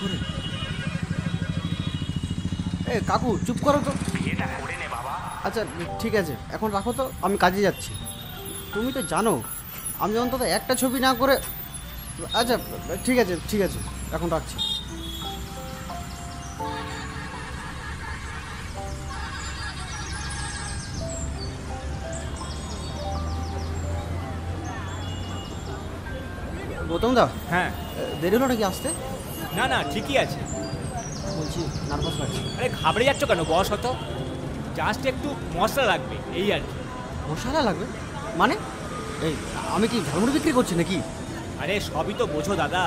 করে? এ কাকু চুপ করো তো। বিয়েটা করে নে বাবা। আচ্ছা ঠিক আছে, এখন রাখো তো, আমি কাজে যাচ্ছি। তুমি তো জানো আমি অন্তত একটা ছবি না করে। আচ্ছা ঠিক আছে ঠিক আছে, এখন রাখছি। গৌতম দা, হ্যাঁ। দেরি হলো নাকি আসতে? না না ঠিকই আছে। বলছি নার্ভাস লাগছে। আরে ঘাবড়ে যাচ্ছ কেন? বস হতো, জাস্ট একটু মশলা লাগবে এই আর কি। মশলা লাগবে মানে? এই আমি কি ঝালমুড়ি বিক্রি করছি নাকি? আরে সবই তো বোঝো দাদা,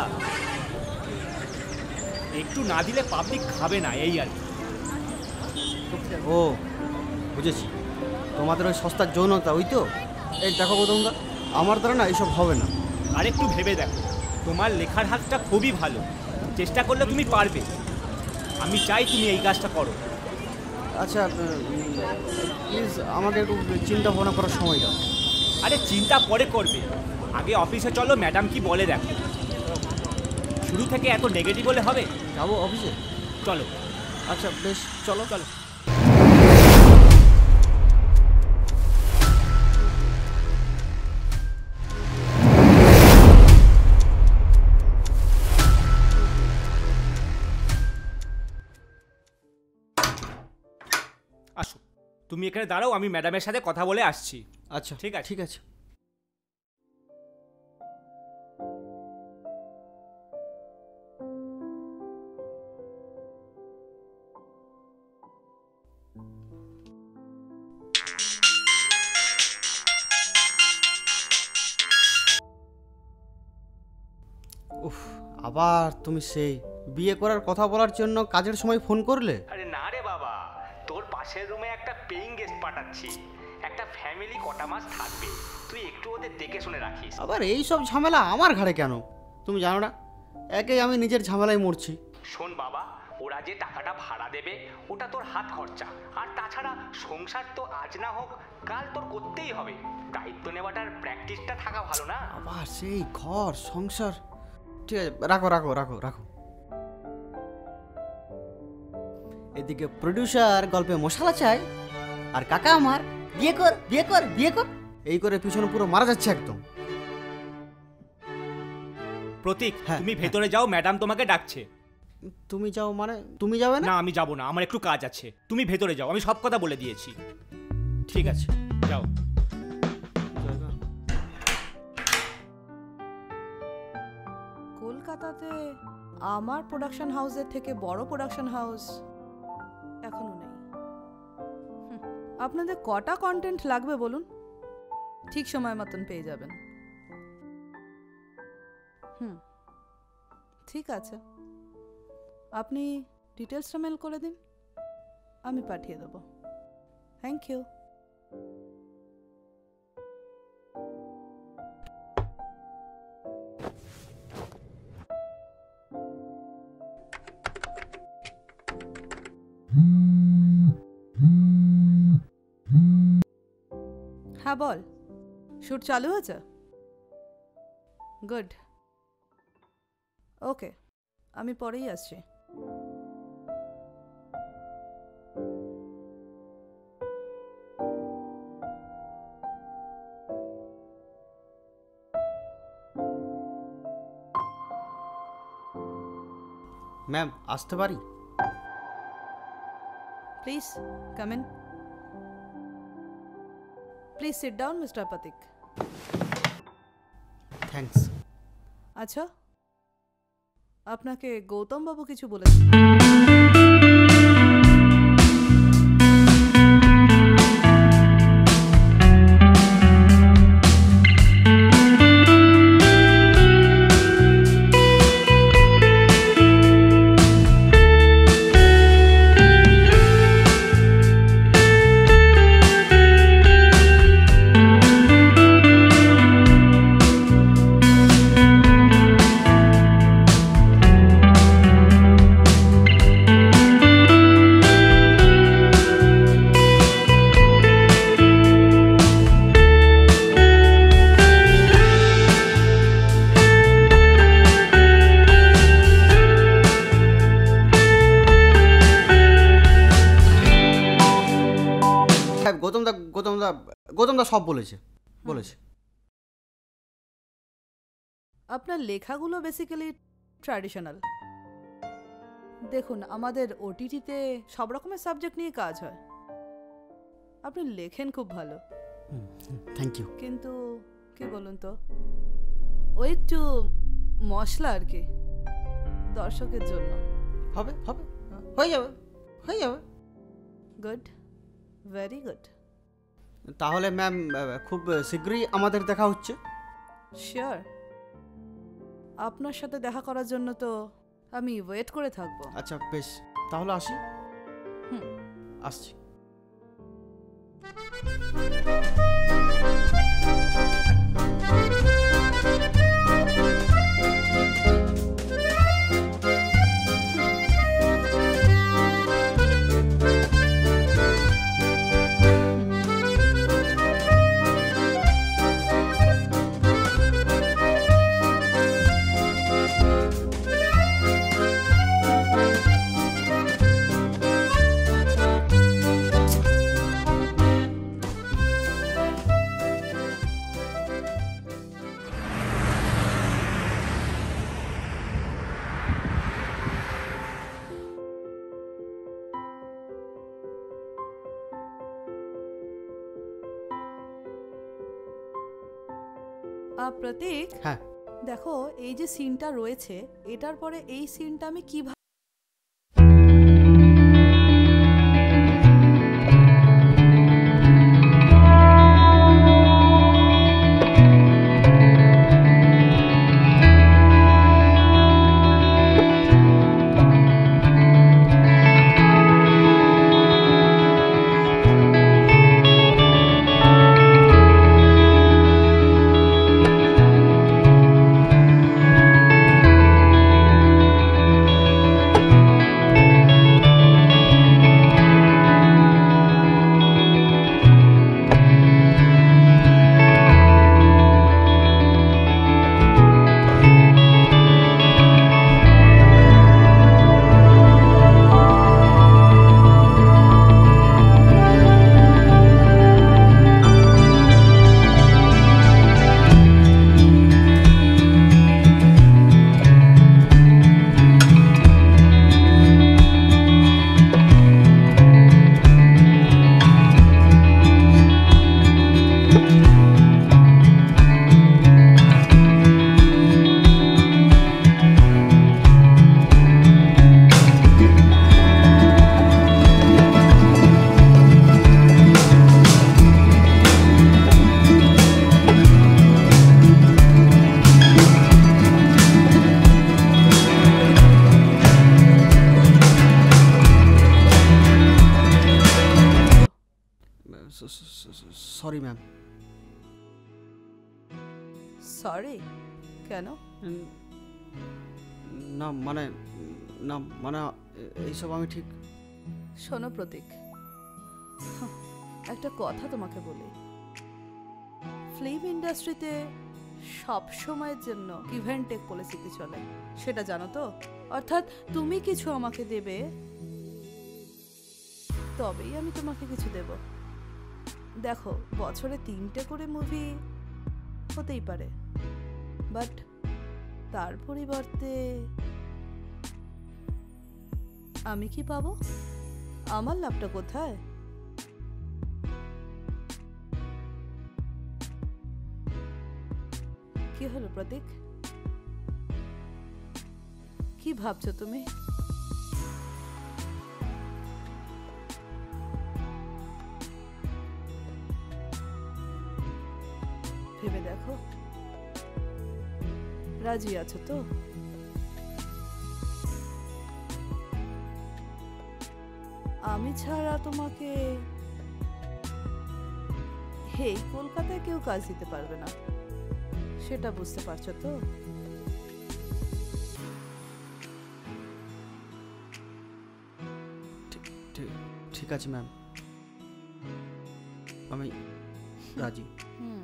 একটু না দিলে পাবলিক খাবে না এই আর কি। ও বুঝেছি, তোমাদের ওই সস্তার যৌনতা, ওই তো। এই দেখো গৌতমদা, আমার দ্বারা না এইসব হবে না। আর একটু ভেবে দেখো, তোমার লেখার হাতটা খুবই ভালো, চেষ্টা করলে তুমি পারবে। আমি চাই তুমি এই কাজটা করো। আচ্ছা প্লিজ আমাকে একটু চিন্তা ভাবনা করার সময় দাও। আরে চিন্তা পরে করবে, আগে অফিসে চলো, ম্যাডাম কি বলে দেখো। শুরু থেকে এত নেগেটিভ হলে হবে? যাবো অফিসে? চলো। আচ্ছা বেশ, চলো চলো। আসো, তুমি এখানে দাঁড়াও, আমি ম্যাডামের সাথে কথা বলে আসছি। আচ্ছা ঠিক আছে ঠিক আছে। উফ, আবার তুমি সেই বিয়ে করার কথা বলার জন্য কাজের সময় ফোন করলে? আরে না রে বাবা, তোর পাশের রুমে একটা পেইং গেস্ট পাঠাচ্ছি, একটা ফ্যামিলি কটা মাস থাকবে, তুই একটু ওদের দেখে শুনে রাখিস। আবার এই সব ঝামেলা আমার ঘাড়ে কেন? তুমি জানো না, একেই আমি নিজের ঝামেলায় মরছি। শোন বাবা, ওরা যে টাকাটা ভাড়া দেবে ওটা তোর হাত খরচা, আর তাছাড়া সংসার তো আজ না হোক কাল তোর করতেই হবে, দায়িত্ব নেওয়াটার প্র্যাকটিসটা থাকা ভালো না? আবার সেই ঘর সংসার। ঠিক আছে, রাখো রাখো রাখো রাখো। এদিকে প্রডিউসার গল্পে মশলা চাই, আর কাকা আমার বিয়ে কর বিয়ে কর বিয়ে কর, এই করে পিছনে পুরো মারা যাচ্ছে একদম। প্রতীক, হ্যাঁ, তুমি ভেতরে যাও, ম্যাডাম তোমাকে ডাকছে। তুমি যাও মানে? তুমি যাবে না? না আমি যাব না, আমার একটু কাজ আছে, তুমি ভেতরে যাও, আমি সব কথা বলে দিয়েছি। ঠিক আছে, যাও। কলকাতাতে আমার প্রোডাকশন হাউসের থেকে বড় প্রোডাকশন হাউস এখনো নেই। আপনাদের কটা কন্টেন্ট লাগবে বলুন, ঠিক সময় মতন পেয়ে যাবেন। ঠিক আছে, আপনি ডিটেলসটা মেল করে দিন, আমি পাঠিয়ে দেবো। Thank you. হ্যাঁ বল, শ্যুট চালু হয়েছে? গুড, ওকে, আমি পরেই আসছি। ম্যাম আসতে পারি? Please come in. Please sit down mister Patik. Thanks. আচ্ছা, আপনাকে গৌতম বাবু কিছু বলেছে? অন্তদা সব বলেছে বলেছে। আপনার লেখাগুলো বেসিক্যালি ট্র্যাডিশনাল। দেখুন, আমাদের ওটিটিতে সব রকমের সাবজেক্ট নিয়ে কাজ হয়। আপনি লেখেন খুব ভালো, থ্যাংক ইউ। কিন্তু কি বলুন তো, ওই একটু মশলা আর কি, দর্শকের জন্য। হবে হবে, হয়ে যাবে হয়ে যাবে। Good, very good. তাহলে ম্যাম খুব শীঘ্রই আমাদের দেখা হচ্ছে। শিওর, আপনার সাথে দেখা করার জন্য তো আমি ওয়েট করে থাকবো। আচ্ছা বেশ, তাহলে আসি। হুম। আসছি। প্রতীক, হ্যাঁ, দেখো এই যে সিনটা রয়েছে, এটার পরে এই সিনটা আমি কিভাবে সরি ম্যাম। সরি কেন? না মানে, না মানে এইসব আমি ঠিক। শোনো প্রতীক, একটা কথা তোমাকে বলি, ফিল্ম ইন্ডাস্ট্রিতে সব সময়ের জন্য গিভ অ্যান্ড টেক পলিসিতে চলে, সেটা জানো তো? অর্থাৎ তুমি কিছু আমাকে দেবে, তবেই আমি তোমাকে কিছু দেব। দেখো, বছরে 3টে করে মুভি হতেই পারে, বাট তার পরিবর্তে আমি কি পাবো? আমার লাভটা কোথায়? কি হলো প্রতীক, কি ভাবছো তুমি? ভেবে দেখো, রাজি আছো তো? আমি ছাড়া তোমাকে এই কলকাতায় কেউ কাজ দিতে পারবে না, সেটা বুঝতে পারছো তো? ঠিক আছে ম্যাম, আমি রাজি। হুম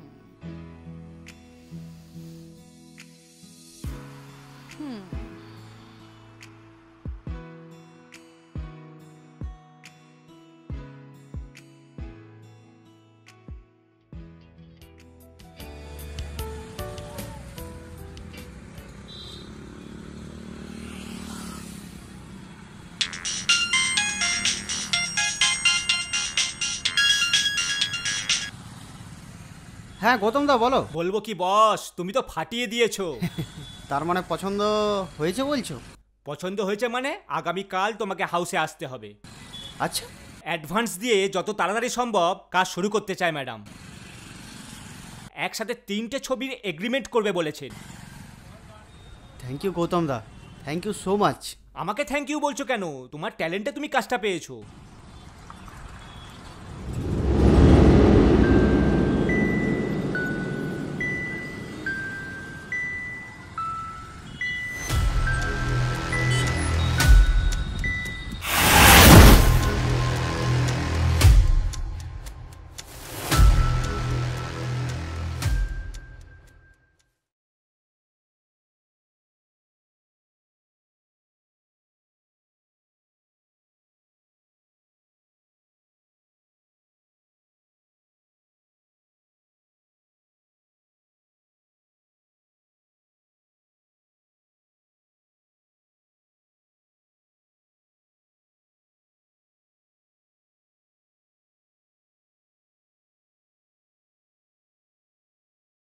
হুম হ্যাঁ গৌতম দা বলো। বলবো কি বস, তুমি তো ফাটিয়ে দিয়েছো। তার মানে পছন্দ হয়েছে বলছো? পছন্দ হয়েছে মানে আগামীকাল তোমাকে হাউসে আসতে হবে। আচ্ছা। অ্যাডভান্স দিয়ে যত তাড়াতাড়ি সম্ভব কাজ শুরু করতে চায় ম্যাডাম। একসাথে 3টে ছবির এগ্রিমেন্ট করবে বলেছেন। Thank you Gautam da, thank you so much. আমাকে থ্যাংক ইউ বলছো কেন? তোমার ট্যালেন্টে তুমি কাজটা পেয়েছো।